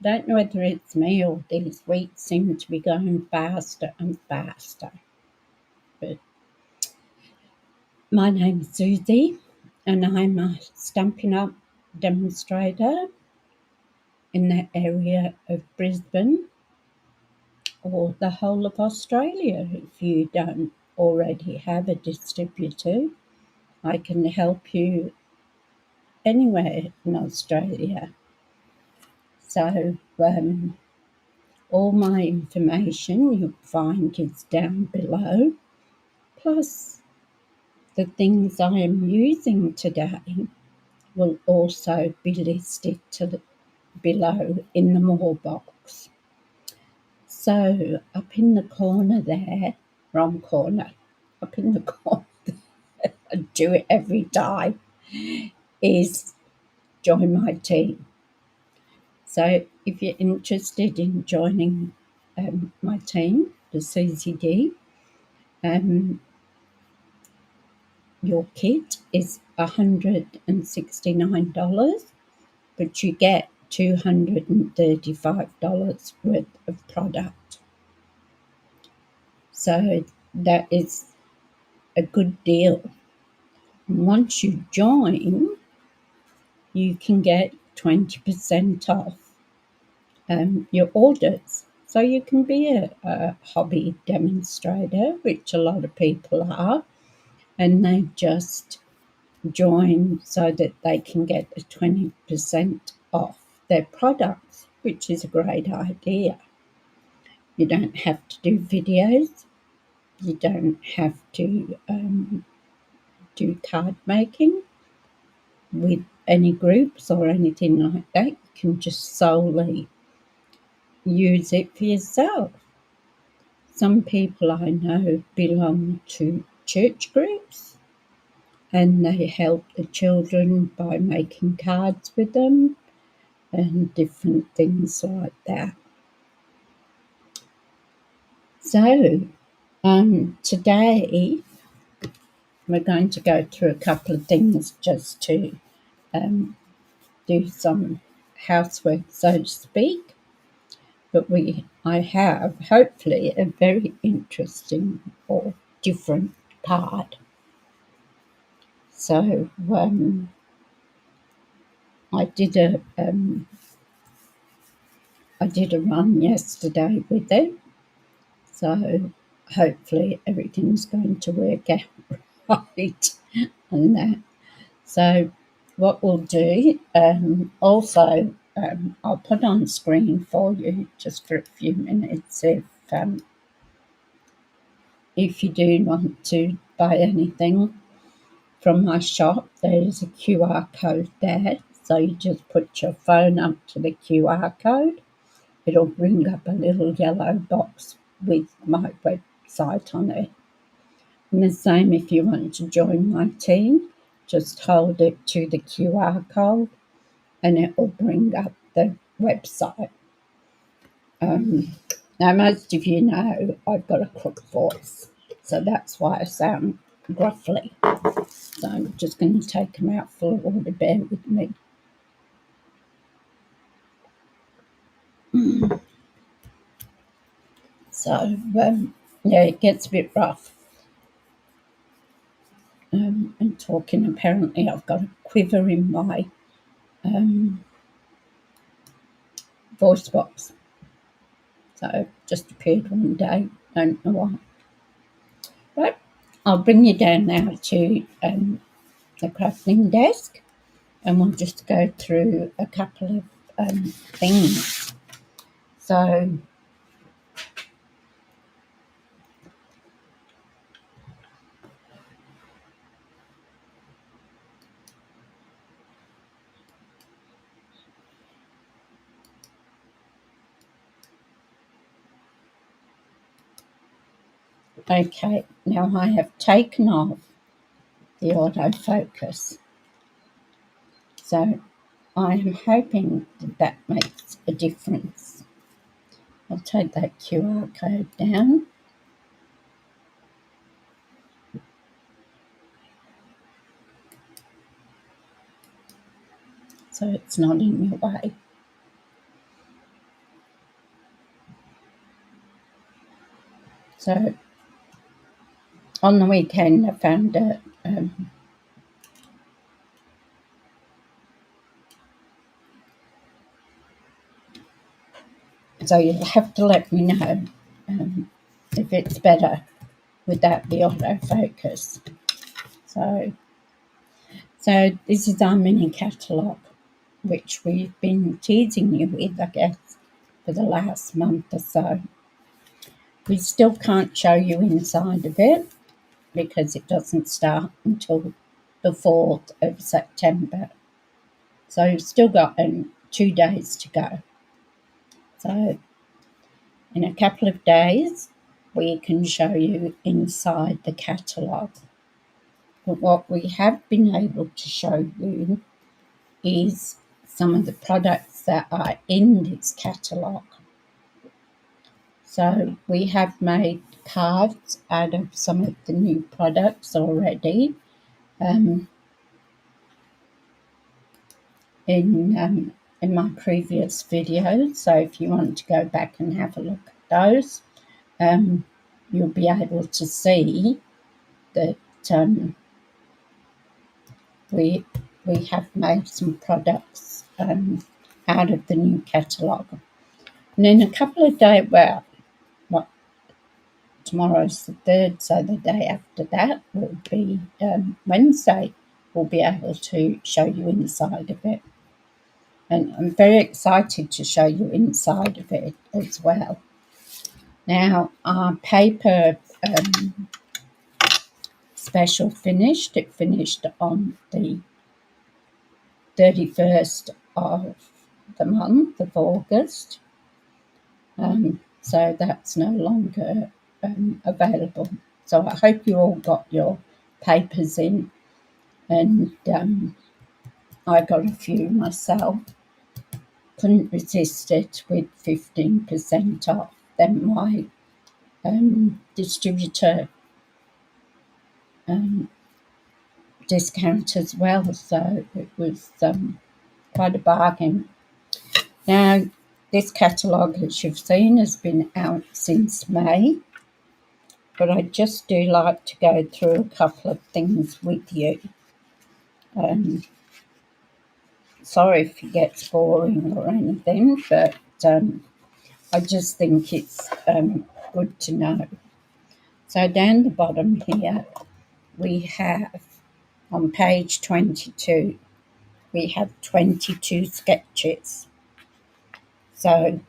Don't know whether it's me or these weeks seem to be going faster and faster. But my name's Suzie, and I'm a Stampin' Up demonstrator in the area of Brisbane or the whole of Australia. If you don't already have a distributor, I can help you anywhere in Australia. So all my information you'll find is down below, plus the things I am using today will also be listed below in the More box. So up in the corner there, wrong corner, up in the corner, I do it every time, is join my team. So if you're interested in joining my team, the Suzie Dee, your kit is $169, but you get $235 worth of product. So that is a good deal. And once you join, you can get 20% off your orders. So you can be a hobby demonstrator, which a lot of people are, and they just join so that they can get a 20% off their products, which is a great idea. You don't have to do videos. You don't have to do card making with any groups or anything like that. You can just solely use it for yourself. Some people I know belong to church groups, and they help the children by making cards with them and different things like that. So today we're going to go through a couple of things just to do some housework, so to speak. But I have hopefully a very interesting or different card. So I did a run yesterday with it. So hopefully everything's going to work out right on that. So what we'll do, also I'll put on screen for you just for a few minutes if you do want to buy anything from my shop. There's a QR code there, so you just put your phone up to the QR code. It'll bring up a little yellow box with my website on it. And the same if you want to join my team, just hold it to the QR code and it will bring up the website. Now, most of you know I've got a crook voice, so that's why I sound gruffly. So I'm just going to take a mouthful of water, bear with me. So, yeah, it gets a bit rough. And talking, apparently I've got a quiver in my voice box. So it just appeared one day, don't know why. But I'll bring you down now to the crafting desk, and we'll just go through a couple of things. So okay, now I have taken off the autofocus. So I am hoping that makes a difference. I'll take that QR code down. So it's not in your way. So on the weekend I found a so you'll have to let me know if it's better without the autofocus. So this is our mini catalogue, which we've been teasing you with, I guess, for the last month or so. We still can't show you inside of it because it doesn't start until the 4th of September. So you've still got 2 days to go. So in a couple of days, we can show you inside the catalogue. But what we have been able to show you is some of the products that are in this catalogue. So we have made cards out of some of the new products already. In my previous videos, so if you want to go back and have a look at those, you'll be able to see that we have made some products out of the new catalogue. And in a couple of days, tomorrow's the 3rd, so the day after that will be Wednesday. We'll be able to show you inside of it. And I'm very excited to show you inside of it as well. Now, our paper special finished. It finished on the 31st of the month of August. So that's no longer available. So I hope you all got your papers in, and I got a few myself. Couldn't resist it with 15% off. Then my distributor discount as well, so it was quite a bargain. Now, this catalogue, as you've seen, has been out since May, but I just do like to go through a couple of things with you. Sorry if it gets boring or anything, but I just think it's good to know. So down the bottom here, we have, on page 22, we have 22 sketches. So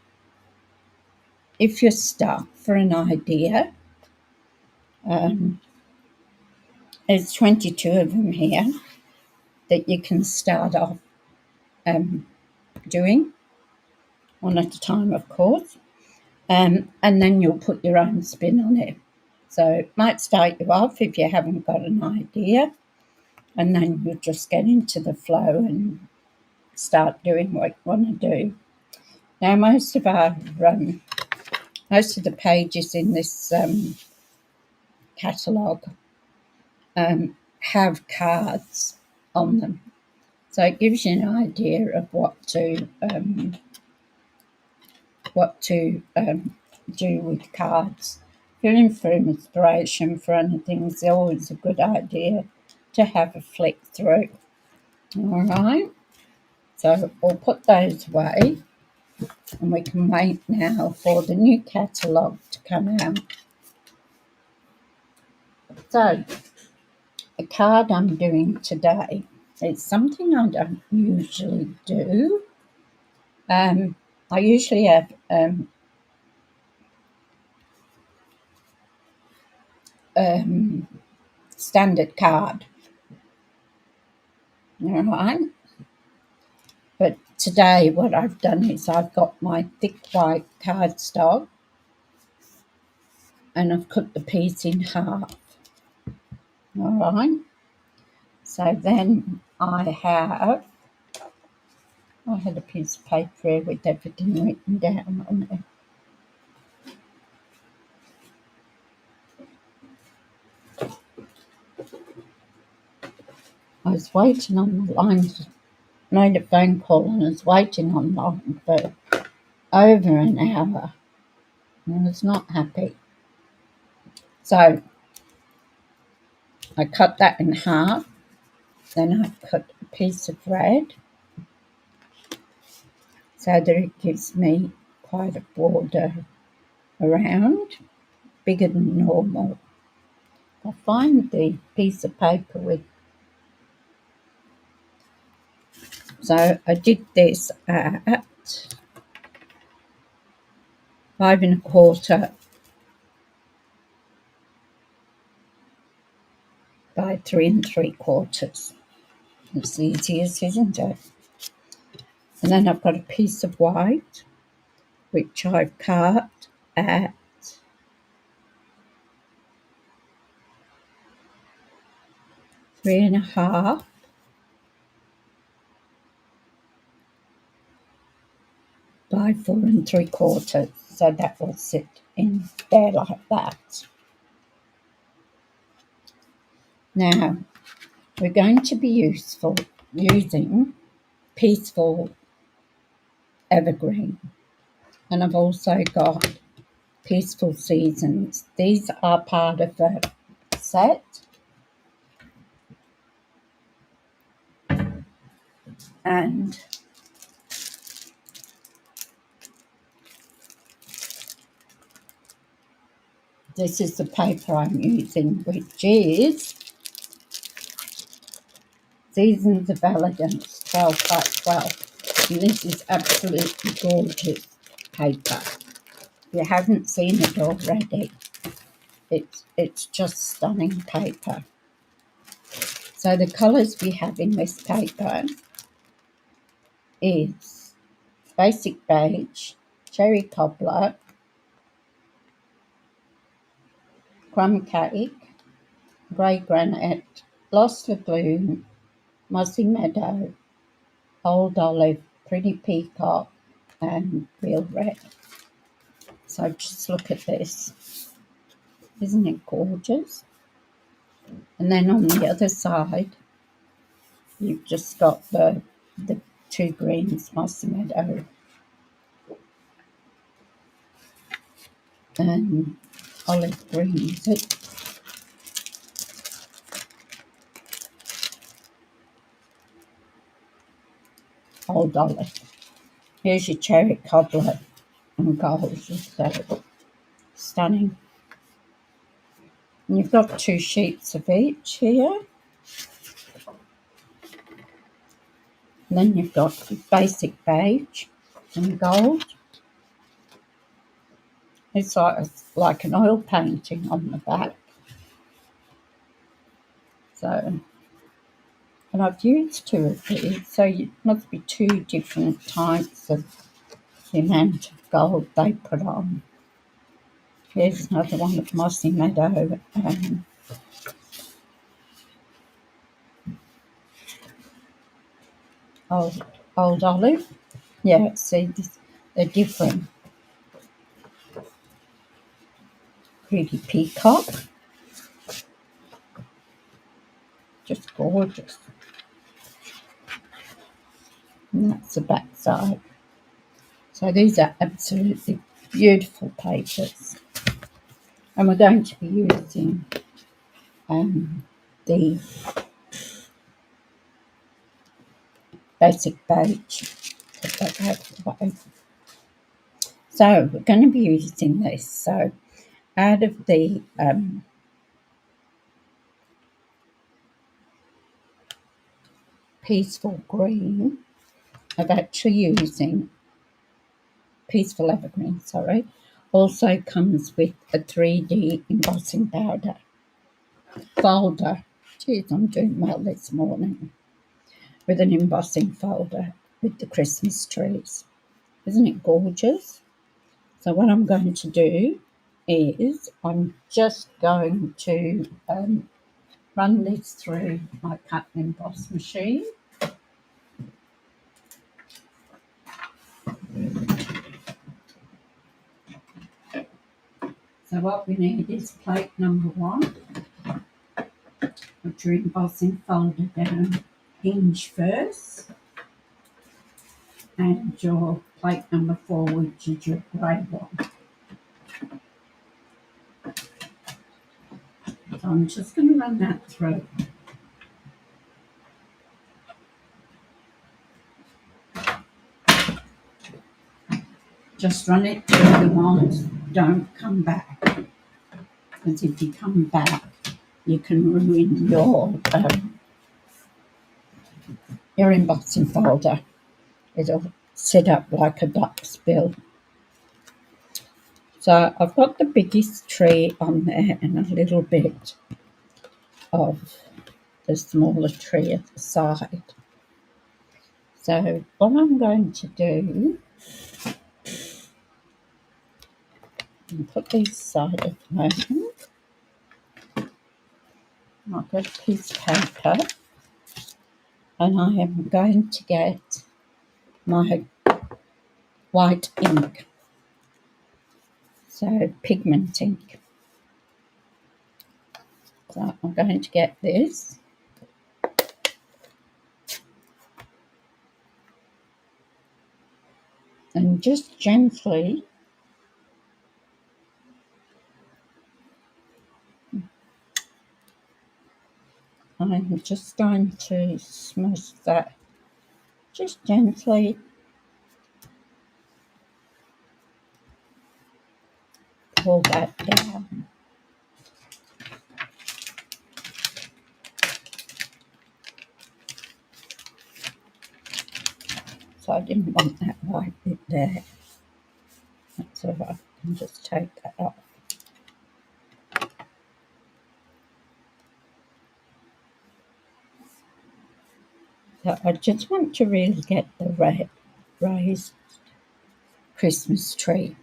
if you're stuck for an idea, there's 22 of them here that you can start off doing, one at a time, of course, and then you'll put your own spin on it. So it might start you off if you haven't got an idea, and then you'll just get into the flow and start doing what you want to do. Now, most of the pages in this catalogue have cards on them, so it gives you an idea of what to do with cards. If you're in for inspiration for anything, it's always a good idea to have a flick through. All right, so we'll put those away, and we can wait now for the new catalogue to come out. So the card I'm doing today is something I don't usually do. I usually have standard card, all right? But today what I've done is I've got my thick white cardstock, and I've cut the piece in half, all right? So then I had a piece of paper here with everything written down on it. I was waiting on the line, made a phone call, and I was waiting online for over an hour. I was not happy. So I cut that in half, then I cut a piece of red so that it gives me quite a border around, bigger than normal. I find the piece of paper with, so I did this at 5 1/4 by 3 3/4. It's the easiest, isn't it? And then I've got a piece of white, which I've cut at 3 1/2 by 4 3/4. So that will sit in there like that. Now, we're going to be using Peaceful Evergreen. And I've also got Peaceful Seasons. These are part of a set. And this is the paper I'm using, which is Seasons of Elegance 12 by 12. And this is absolutely gorgeous paper. If you haven't seen it already, it's just stunning paper. So the colours we have in this paper is basic beige, cherry cobbler, crumb cake, grey granite, lost lagoon, mossy meadow, old olive, pretty peacock, and real red. So just look at this. Isn't it gorgeous? And then on the other side, you've just got the two greens, mossy meadow and olive green, is it? Old olive. Here's your cherry cobbler and gold. So stunning. And you've got 2 sheets of each here. And then you've got basic beige and gold. It's like an oil painting on the back. So, and I've used 2 of these, so it must be 2 different types of the amount of gold they put on. Here's another one of mossy meadow and old olive. Yeah, see, they're different. Pretty peacock. Just gorgeous. And that's the back side. So these are absolutely beautiful papers. And we're going to be using the basic beige. Put that out of the way. So we're going to be using this. So out of the Peaceful Green, I'm actually using Peaceful Evergreen, sorry. Also comes with a 3D embossing powder folder. Geez, I'm doing well this morning. With an embossing folder with the Christmas trees. Isn't it gorgeous? So what I'm going to do is I'm just going to run this through my cut and emboss machine. So what we need is plate number 1. Put your embossing folder down hinge first. And your plate number 4, which is your grey one. I'm just going to run that through. Just run it through the lines. Don't come back. Because if you come back, you can ruin your embossing folder. It'll sit up like a duck's bill. So I've got the biggest tree on there and a little bit of the smaller tree at the side. So what I'm going to do, I'll put these aside at the moment. I've got a piece of paper and I am going to get my white ink, so pigment ink. So I'm going to get this. And just gently I'm just going to smush that just gently. Pull that down. So I didn't want that white bit there. That's all right. I can just take that off. So I just want to really get the raised Christmas tree.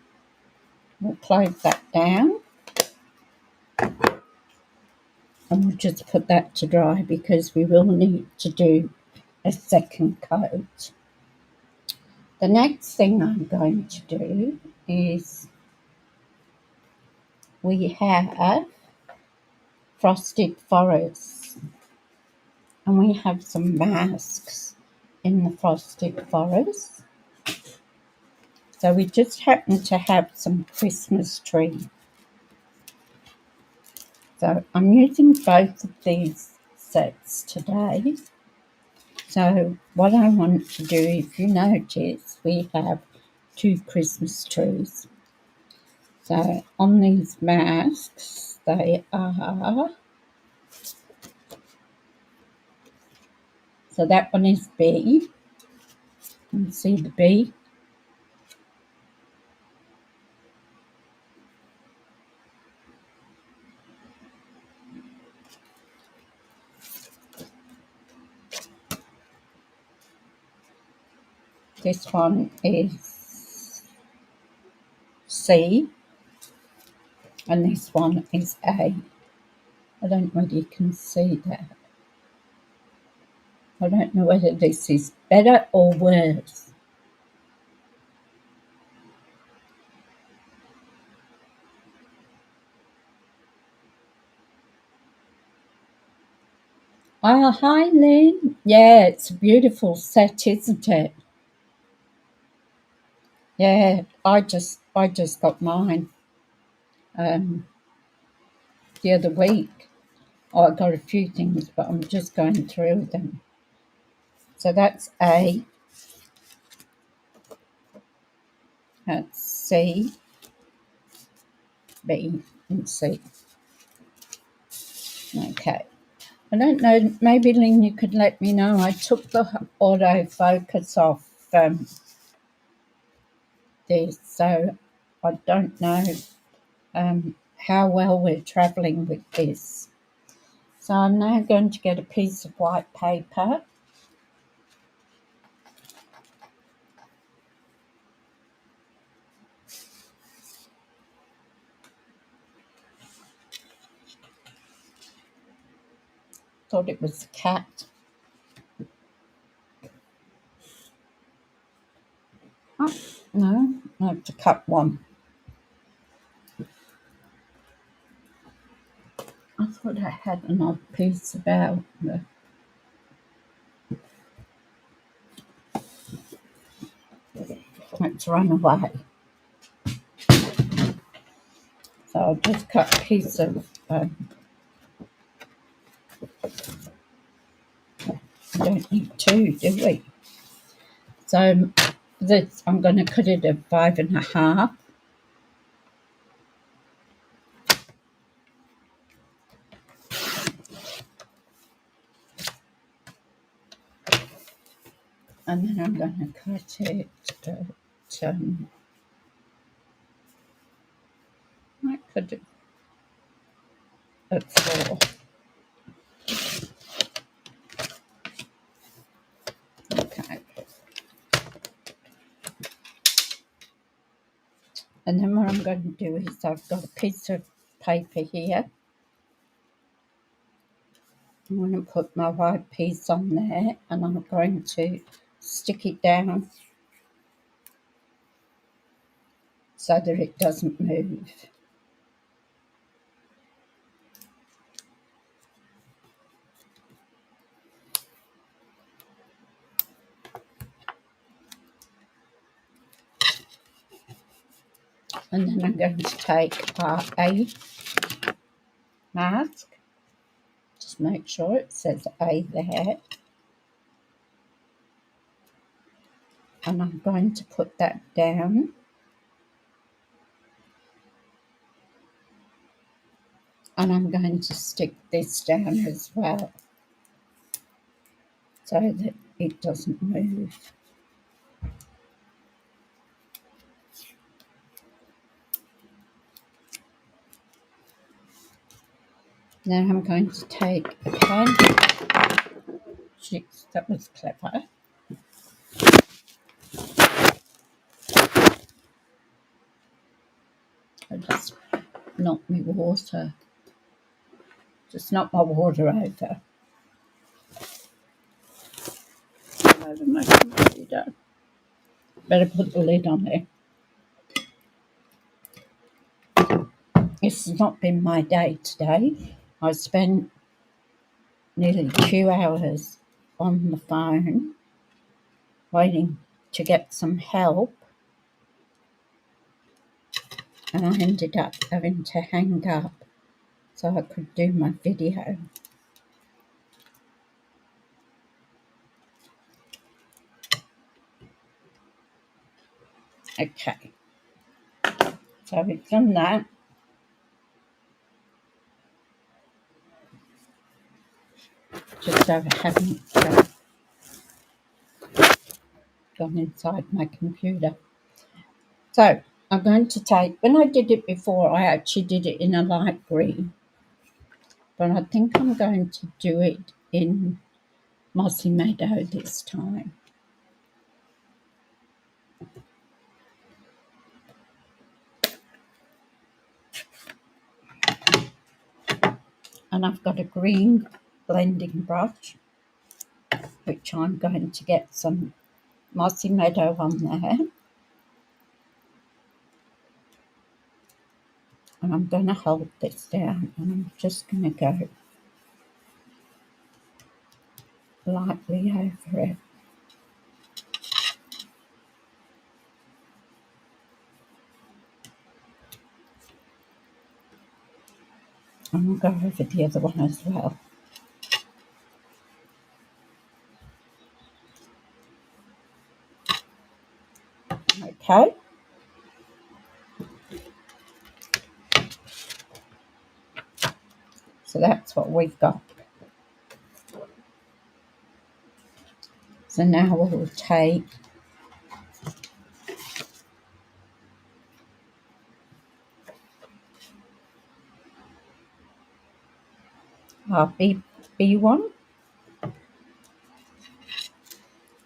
We'll close that down. And we'll just put that to dry because we will need to do a second coat. The next thing I'm going to do is we have frosted forests and we have some masks in the frosted forest. So we just happen to have some Christmas tree. So I'm using both of these sets today. So what I want to do, if you notice, we have 2 Christmas trees. So on these masks, they are, so that one is B. You can see the B. This one is C. And this one is A. I don't know whether you can see that. I don't know whether this is better or worse. Oh, hi, Lynn. Yeah, it's a beautiful set, isn't it? Yeah, I just got mine the other week. Oh, I got a few things, but I'm just going through them. So that's A. That's C, B, and C. Okay. I don't know, maybe Lynn, you could let me know. I took the autofocus off this, so I don't know how well we're travelling with this. So I'm now going to get a piece of white paper. Thought it was a cat. Oh, no, I have to cut one. I thought I had an odd piece about the... Let's run away. So I'll just cut a piece of We don't need two, do we? So this, I'm going to cut it at 5.5. And then I'm going to cut it at, I cut it at 4. Okay. And then what I'm going to do is I've got a piece of paper here. I'm going to put my white piece on there and I'm going to stick it down so that it doesn't move. And then I'm going to take our A mask. Just make sure it says A there. And I'm going to put that down. And I'm going to stick this down as well so that it doesn't move. Now I'm going to take a pen. Jeez, that was clever. I just knocked my water. Just knocked my water over my computer. Better put the lid on there. This has not been my day today. I spent nearly 2 hours on the phone waiting to get some help, and I ended up having to hang up so I could do my video. Okay, so we've done that. Just so I haven't gone inside my computer. So I'm going to take, when I did it before, I actually did it in a light green, but I think I'm going to do it in Mossy Meadow this time. And I've got a green blending brush, which I'm going to get some Mossy Meadow on there. And I'm going to hold this down and I'm just going to go lightly over it. And I'll go over the other one as well. Okay. So that's what we've got. So now we'll take our B1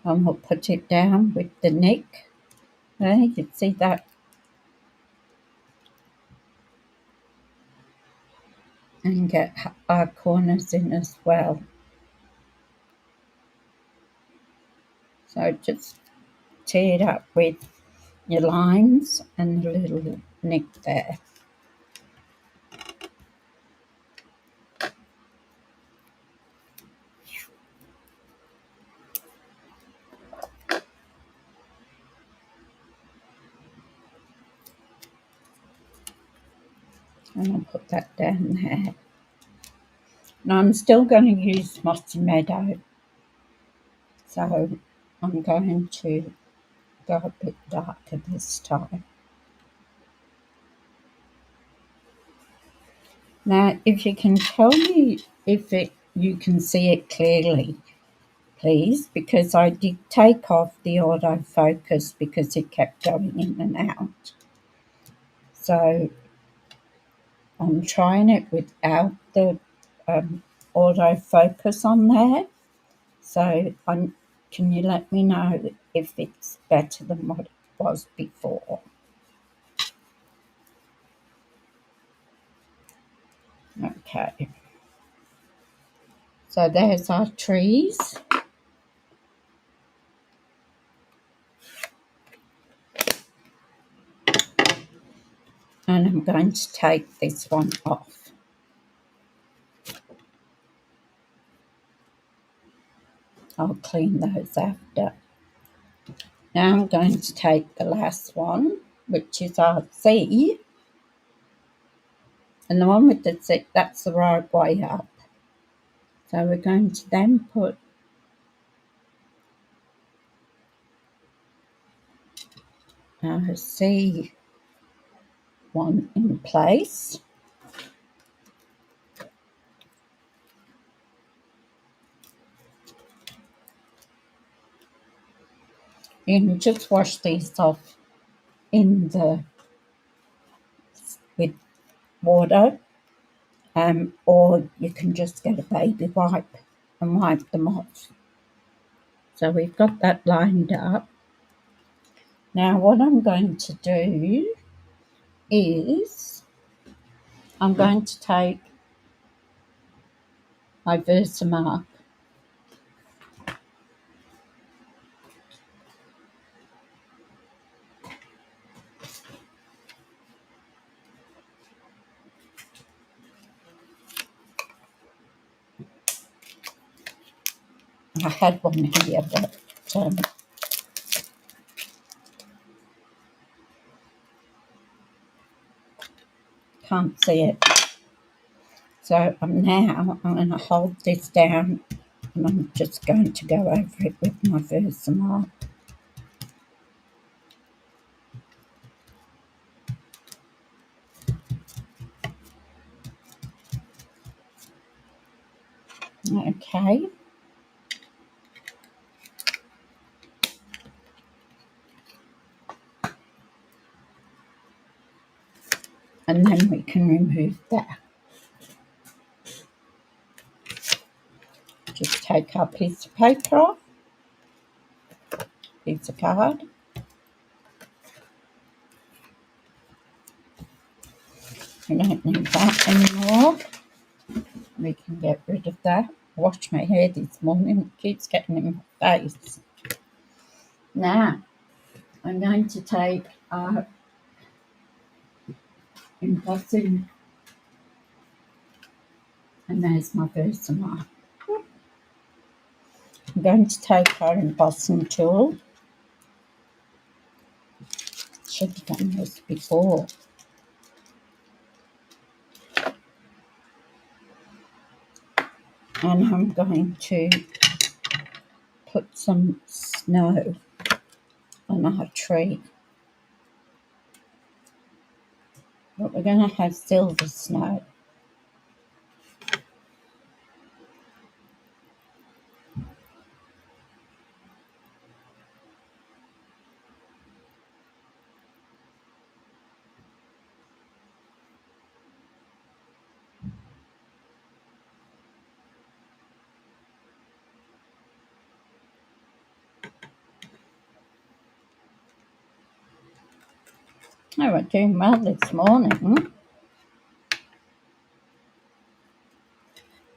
and we'll put it down with the nick. There, you can see that. And get our corners in as well. So just tee it up with your lines and the little nick there. And I'll put that down there. Now I'm still going to use Mossy Meadow, so I'm going to go a bit darker this time. Now, if you can tell me if you can see it clearly, please, because I did take off the autofocus because it kept going in and out. So I'm trying it without the autofocus on there. So can you let me know if it's better than what it was before? Okay. So there's our trees. And I'm going to take this one off. I'll clean those after. Now I'm going to take the last one, which is our C. And the one with the C, that's the right way up. So we're going to then put our C one in place. You can just wash these off with water, or you can just get a baby wipe and wipe them off. So we've got that lined up. Now what I'm going to do is I'm going to take my Versamark I had one here, but can't see it. So I'm going to hold this down and I'm just going to go over it with my Versamark. Okay. And then we can remove that. Just take our piece of paper off, piece of card. We don't need that anymore. We can get rid of that. I washed my hair this morning, it keeps getting in my face. Now, I'm going to take our embossing, and there's my Versamark. I'm going to take our embossing tool. Should have done this before. And I'm going to put some snow on our tree. But we're going to have silver snow. Oh, we're doing well this morning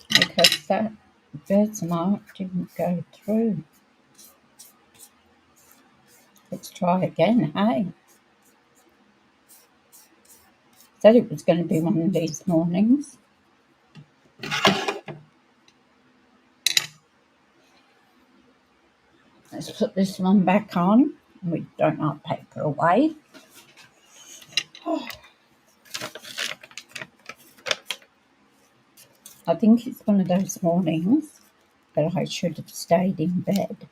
because that Versamark didn't go through. Let's try again, hey? Said it was going to be one of these mornings. Let's put this one back on. We don't our paper away. I think it's one of those mornings that I should have stayed in bed.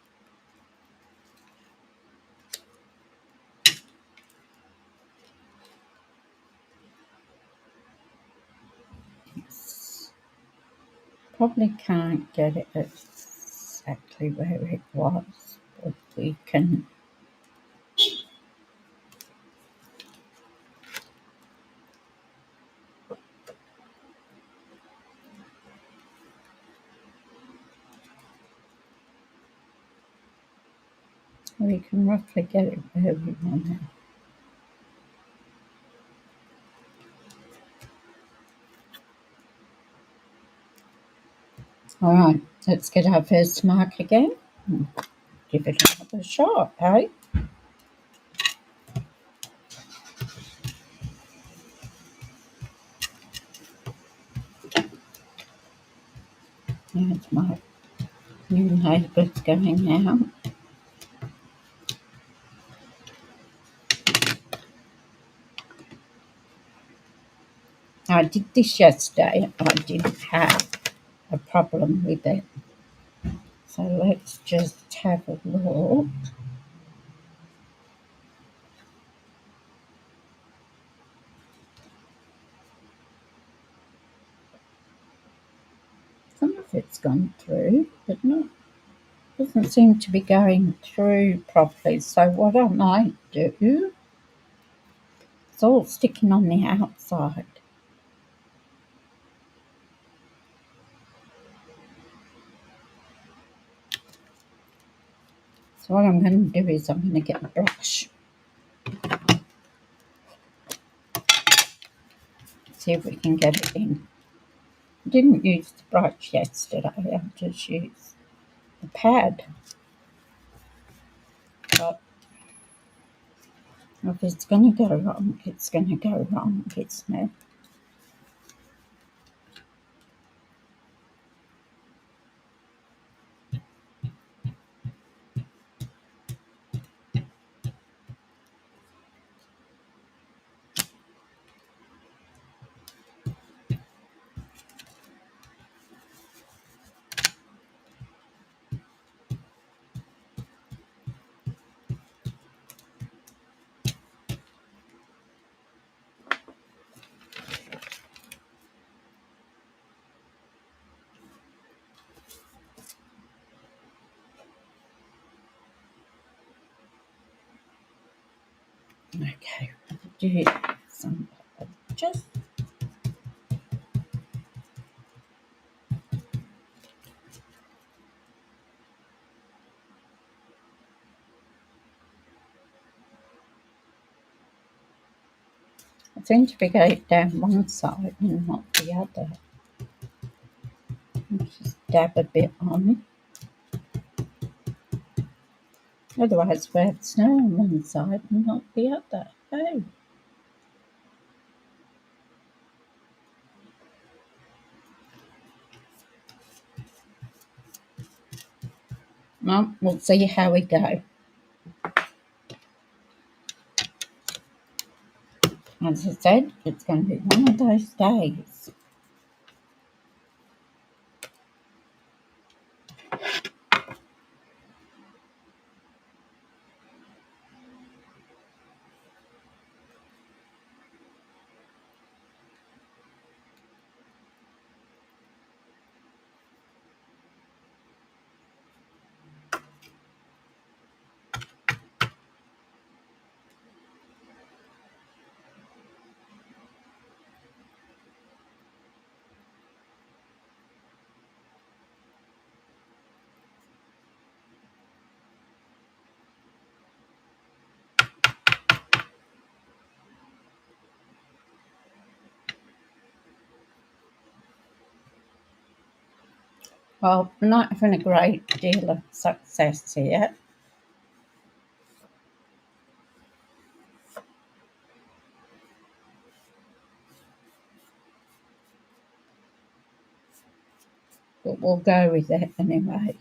Probably can't get it exactly where it was, but we can. We can roughly get it where we want it. All right, let's get our first mark again. Give it another shot, eh? There's my new neighbours going out. I did this yesterday. I didn't have a problem with it. So let's just have a look. Some of it's gone through, but not doesn't seem to be going through properly. So what I might do, it's all sticking on the outside. So what I'm going to do is I'm going to get a brush. See if we can get it in. I didn't use the brush yesterday. I just used the pad. But if it's going to go wrong, it's going to go wrong, isn't it? Okay, do some just. I seem to be going down one side and not the other. Just dab a bit on. Otherwise, we have snow on one side and not the other. Oh. Well, we'll see how we go. As I said, it's going to be one of those days. Well, I'm not having a great deal of success here. But we'll go with it anyway.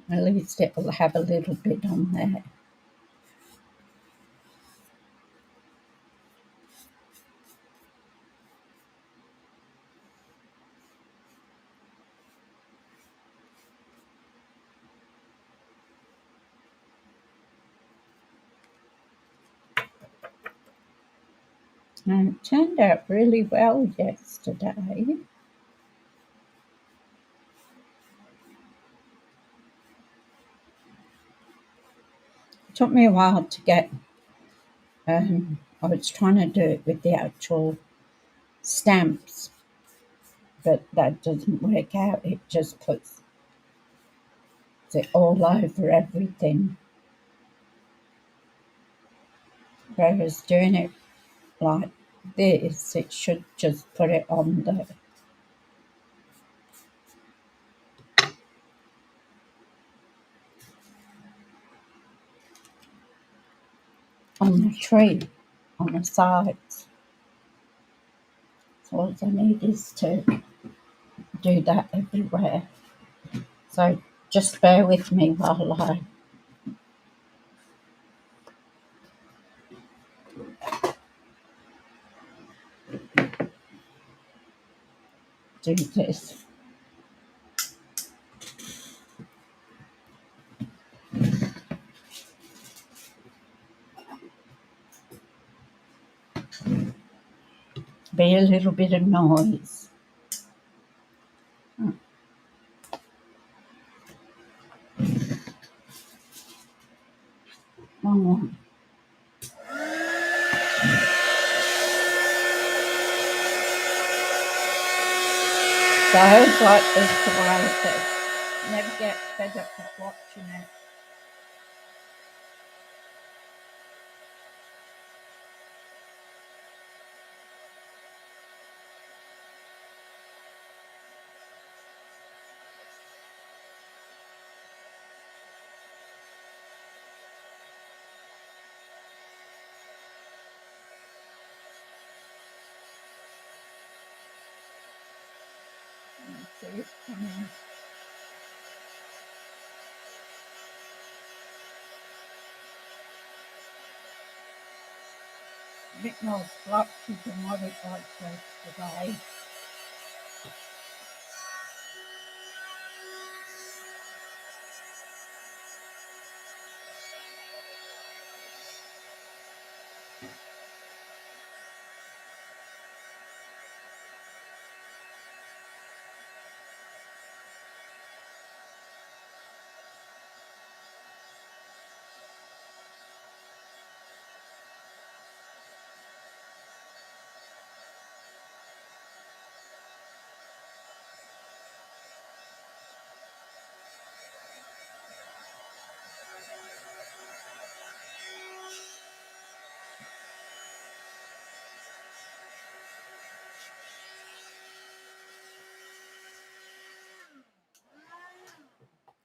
At least it will have a little bit on there. And it turned out really well yesterday. It took me a while to get, I was trying to do it with the actual stamps, but that doesn't work out. It just puts it all over everything. Whereas doing it like this, it should just put it on the tree on the sides. So all I need is to do that everywhere. So just bear with me while I do this. Be a little bit of noise. One more. So I always like this to write it. Never get fed up with watching it. See it coming. A bit more splotchy than what it was yesterday.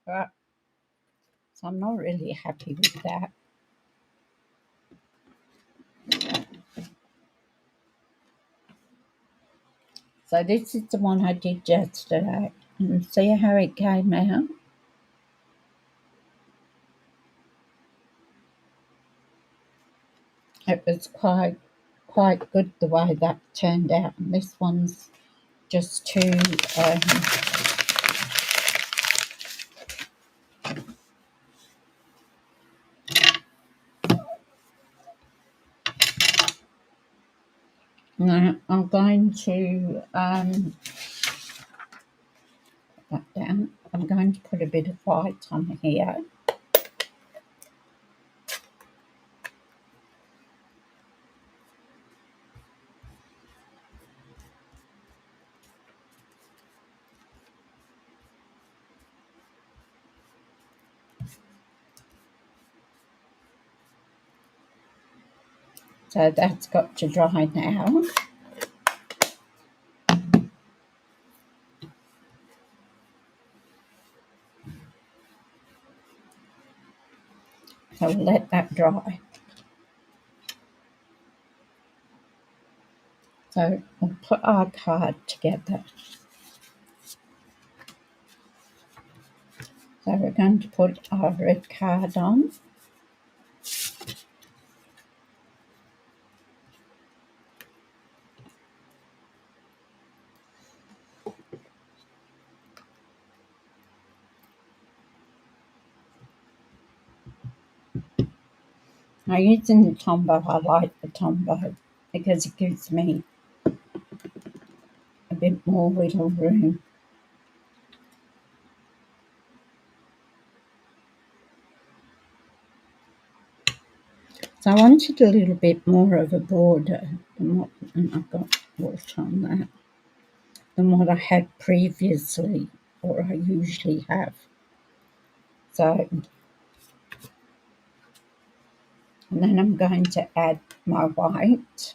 But, so I'm not really happy with that. So this is the one I did yesterday. And see how it came out? It was quite good the way that turned out. And this one's just too now I'm going to put that down. I'm going to put a bit of white on here. So that's got to dry now. So we'll let that dry. So we'll put our card together. So we're going to put our red card on. Now using the Tombow, I like the Tombow. because it gives me a bit more wiggle room. So I wanted a little bit more of a border than what, and I've got water on that, than what I had previously, or I usually have. So, and then I'm going to add my white.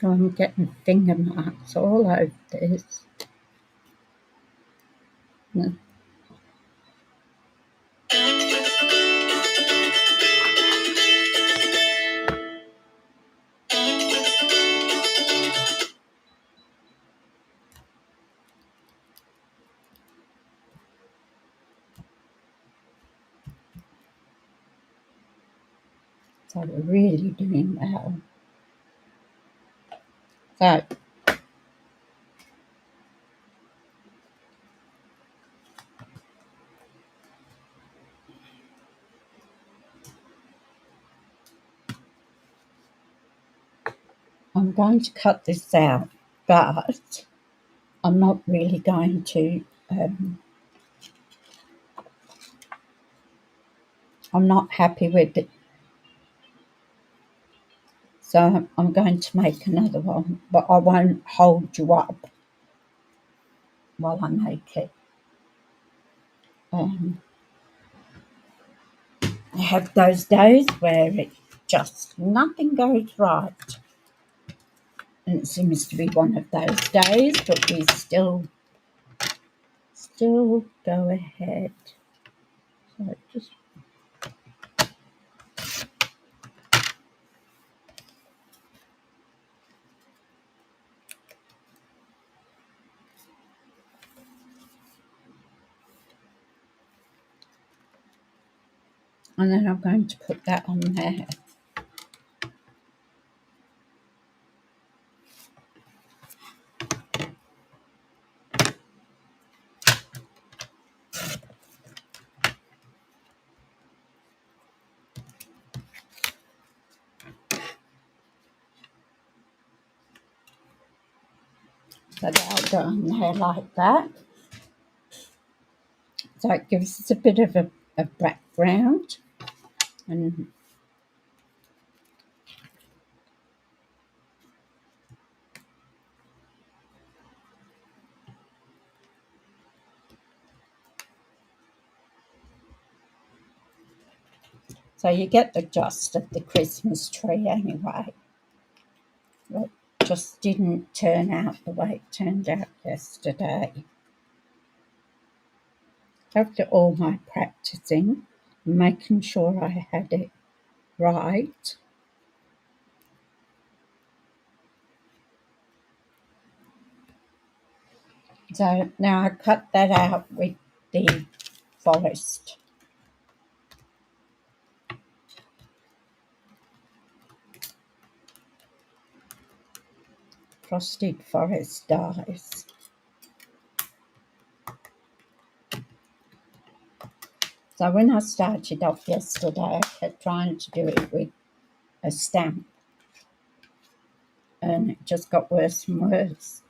Oh, I'm getting finger marks all over this. So we're really doing well. So I'm going to cut this out, but I'm not really going to, I'm not happy with it. So I'm going to make another one, but I won't hold you up while I make it. I have those days where it just nothing goes right. And it seems to be one of those days, but we still go ahead. So just and then I'm going to put that on there. So that'll go on there like that. So it gives us a bit of a background. And so you get the gist of the Christmas tree anyway. It just didn't turn out the way it turned out yesterday. After all my practicing, making sure I had it right. So now I cut that out with the forest. Frosted forest dies. So when I started off yesterday, I kept trying to do it with a stamp, and it just got worse and worse.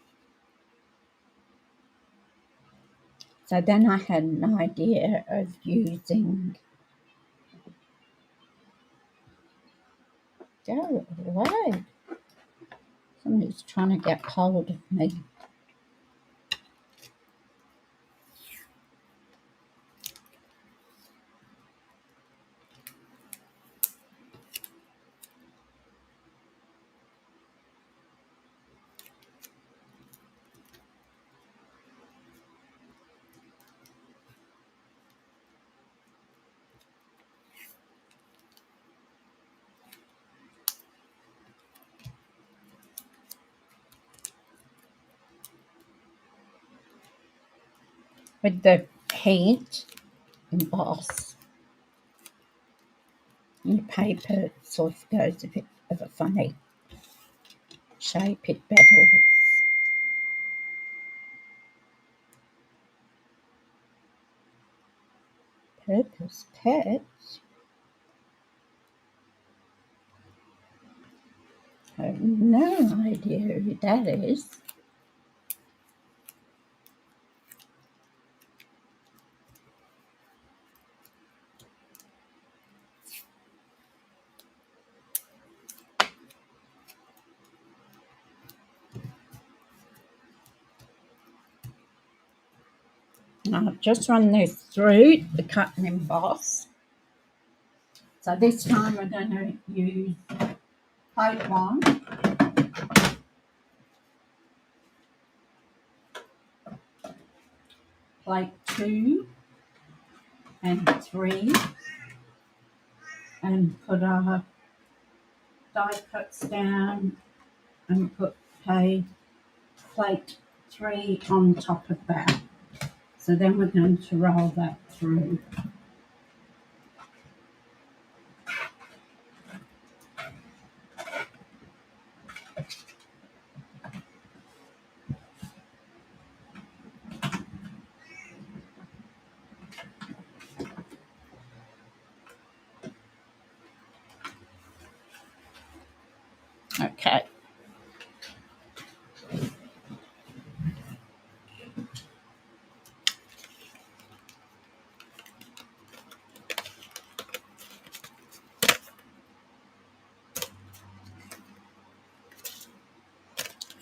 So then I had an idea of using, go away, somebody's trying to get hold of me. With the heat emboss, your paper sort of goes a bit of a funny shape, it bevels. Purpose Pets? I have no idea who that is. I've just run this through the cutting emboss. So this time we're going to use plate 1, plate 2 and 3, and put our die cuts down and put a plate 3 on top of that. So then we're going to roll that through. Okay.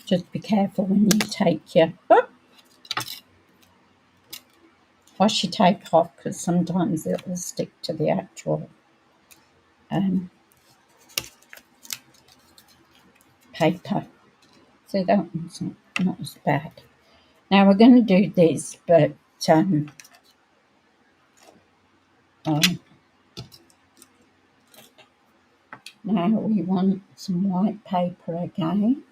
Just be careful when you take your wash your tape off, because sometimes it will stick to the actual paper. So that one's not as bad. Now we're going to do this, but now we want some white paper again.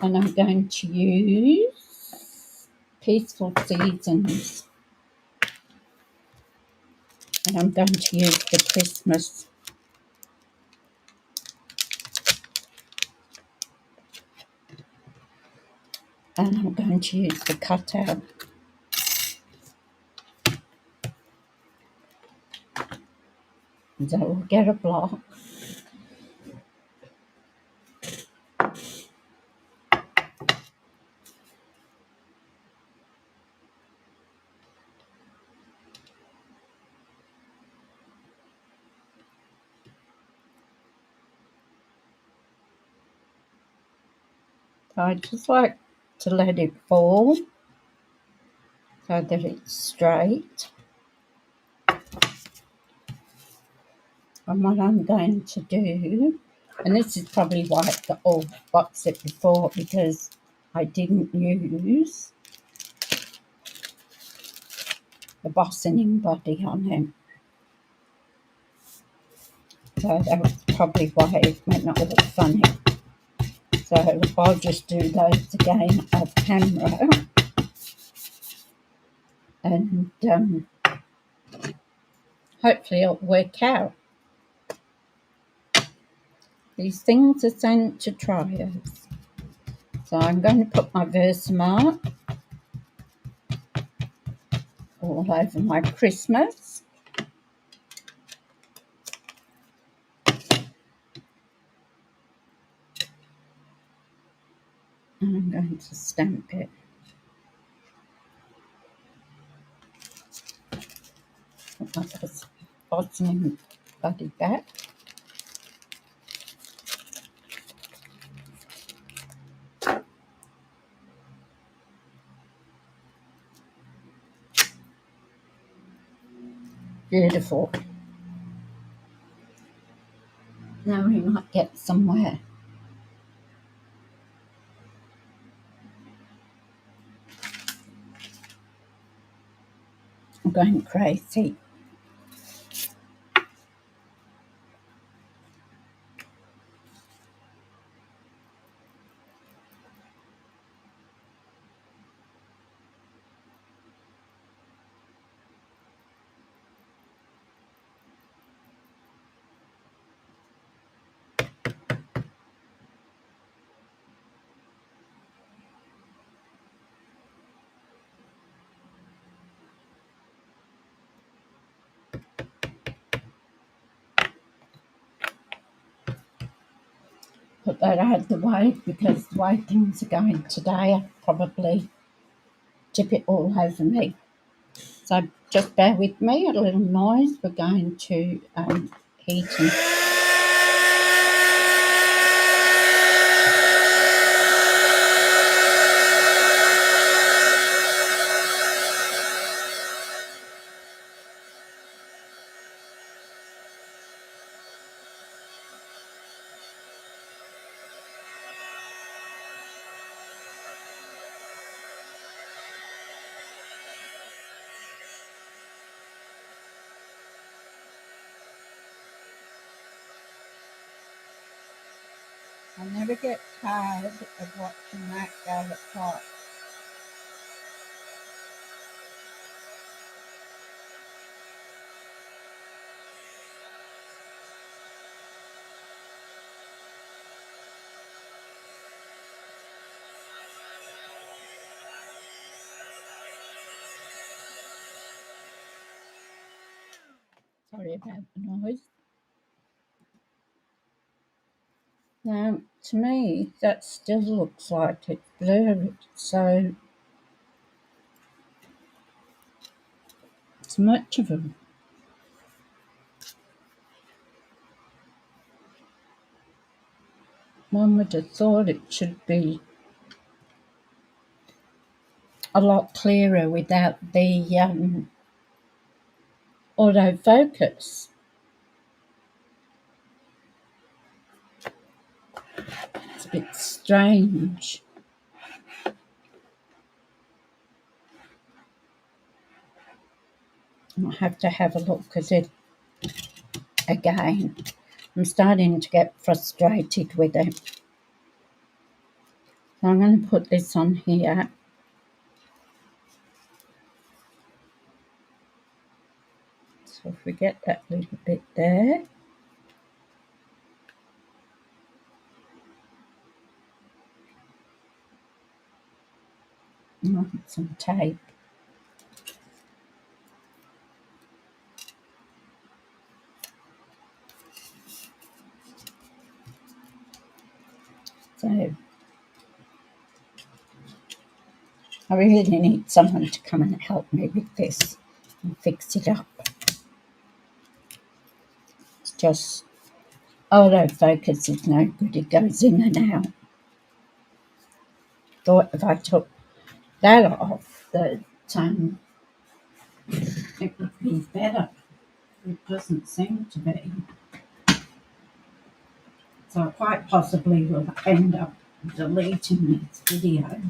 And I'm going to use Peaceful Seasons. And I'm going to use the Christmas. And I'm going to use the cutout. So we'll get a block. I just like to let it fall so that it's straight. And what I'm going to do, and this is probably why I got all boxed it before, because I didn't use the bossing body on him. So that was probably why it went all funny. So I'll just do those again off camera. And hopefully it'll work out. These things are sent to try us. So I'm going to put my Versamark all over my Christmas. And I'm going to stamp it. Put my bossing buddy back. Beautiful. Now we might get somewhere. I'm going crazy. put that out of the way because the way things are going today, I'll probably tip it all over me. So just bear with me, a little noise. We're going to heat and I never get tired of watching that go at pot. Sorry about the noise. Now, to me, that still looks like it's blurred, so it's much of a one would have thought it should be a lot clearer without the autofocus. It's a bit strange. I'll have to have a look at it again. I'm starting to get frustrated with it. So I'm going to put this on here. So if we get that little bit there. Oh, some tape. So I really need someone to come and help me with this and fix it up. It's just autofocus is no good. It goes in and out. Thought if I took that off, that it would be better. It doesn't seem to be. So I quite possibly will end up deleting this video.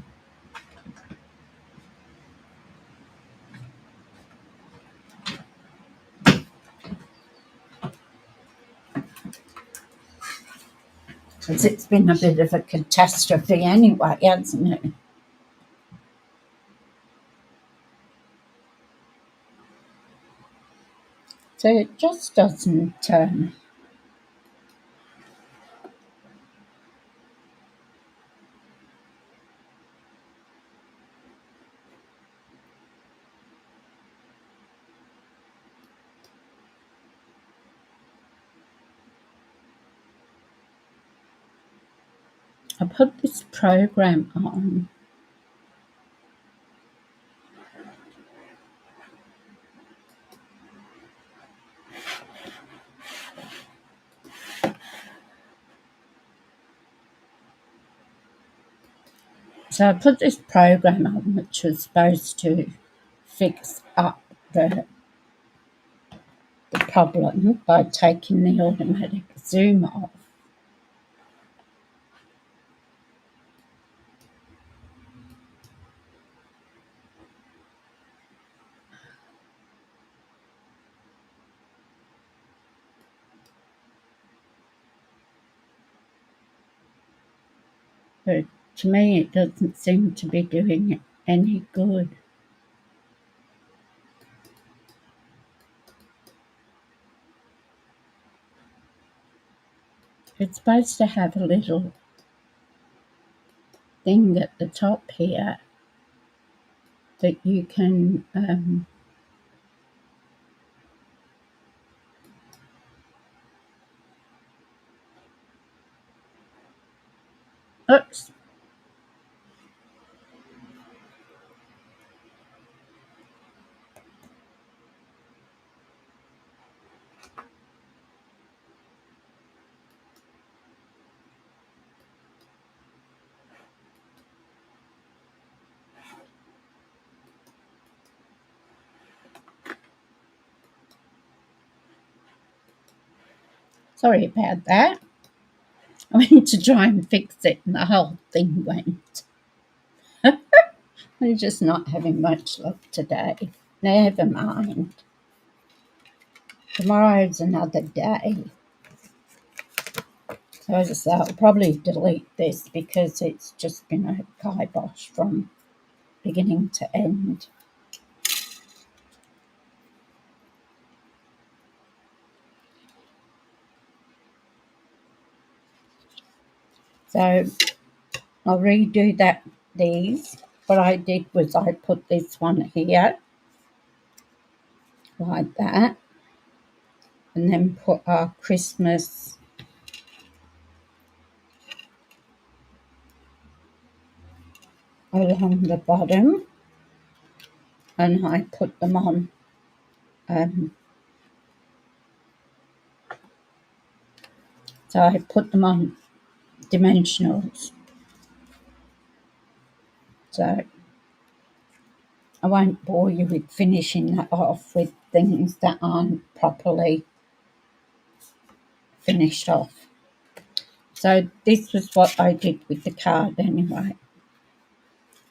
Because it's been a bit of a catastrophe anyway, hasn't it? So it just doesn't I put this program on. So I put this program on which was supposed to fix up the problem by taking the automatic zoom off. But to me, it doesn't seem to be doing it any good. It's supposed to have a little thing at the top here that you can Oops. Sorry about that. I went to try and fix it and the whole thing went. I'm just not having much luck today. Never mind. Tomorrow's another day. So as I say, I'll probably delete this because it's just been a kibosh from beginning to end. So I'll redo these. What I did was I put this one here like that, and then put our Christmas along the bottom, and I put them on so I put them on dimensionals. So I won't bore you with finishing that off with things that aren't properly finished off. So this was what I did with the card anyway.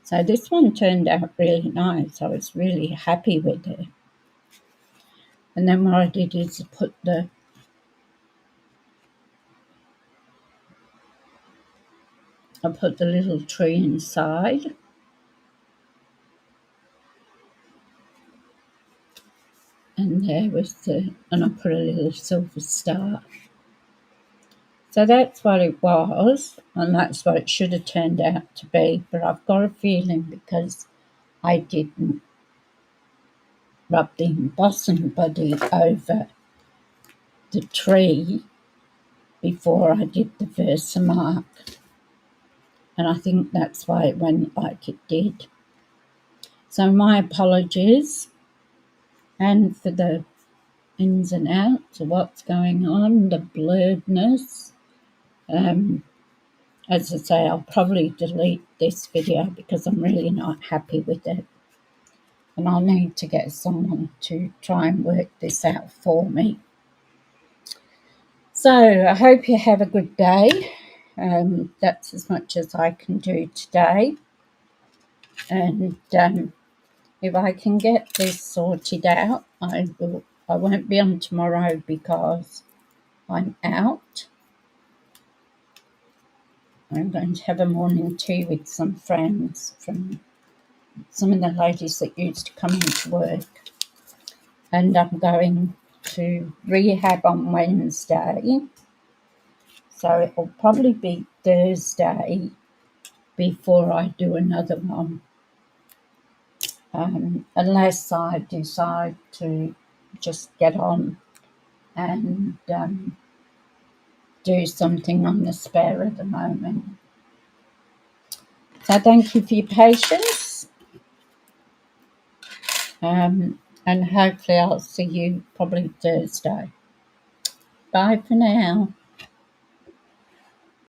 So this one turned out really nice. I was really happy with it. And then what I did is put the little tree inside. And there was and I put a little silver star. So that's what it was, and that's what it should have turned out to be. But I've got a feeling because I didn't rub the embossing buddy over the tree before I did the Versamark. And I think that's why it went like it did. So my apologies, and for the ins and outs of what's going on, the blurredness. As I say, I'll probably delete this video because I'm really not happy with it. And I'll need to get someone to try and work this out for me. So I hope you have a good day. That's as much as I can do today. And if I can get this sorted out, I will. I won't be on tomorrow because I'm out. I'm going to have a morning tea with some friends from some of the ladies that used to come into work. And I'm going to rehab on Wednesday. So it will probably be Thursday before I do another one. Unless I decide to just get on and do something on the spare at the moment. So thank you for your patience. And hopefully I'll see you probably Thursday. Bye for now.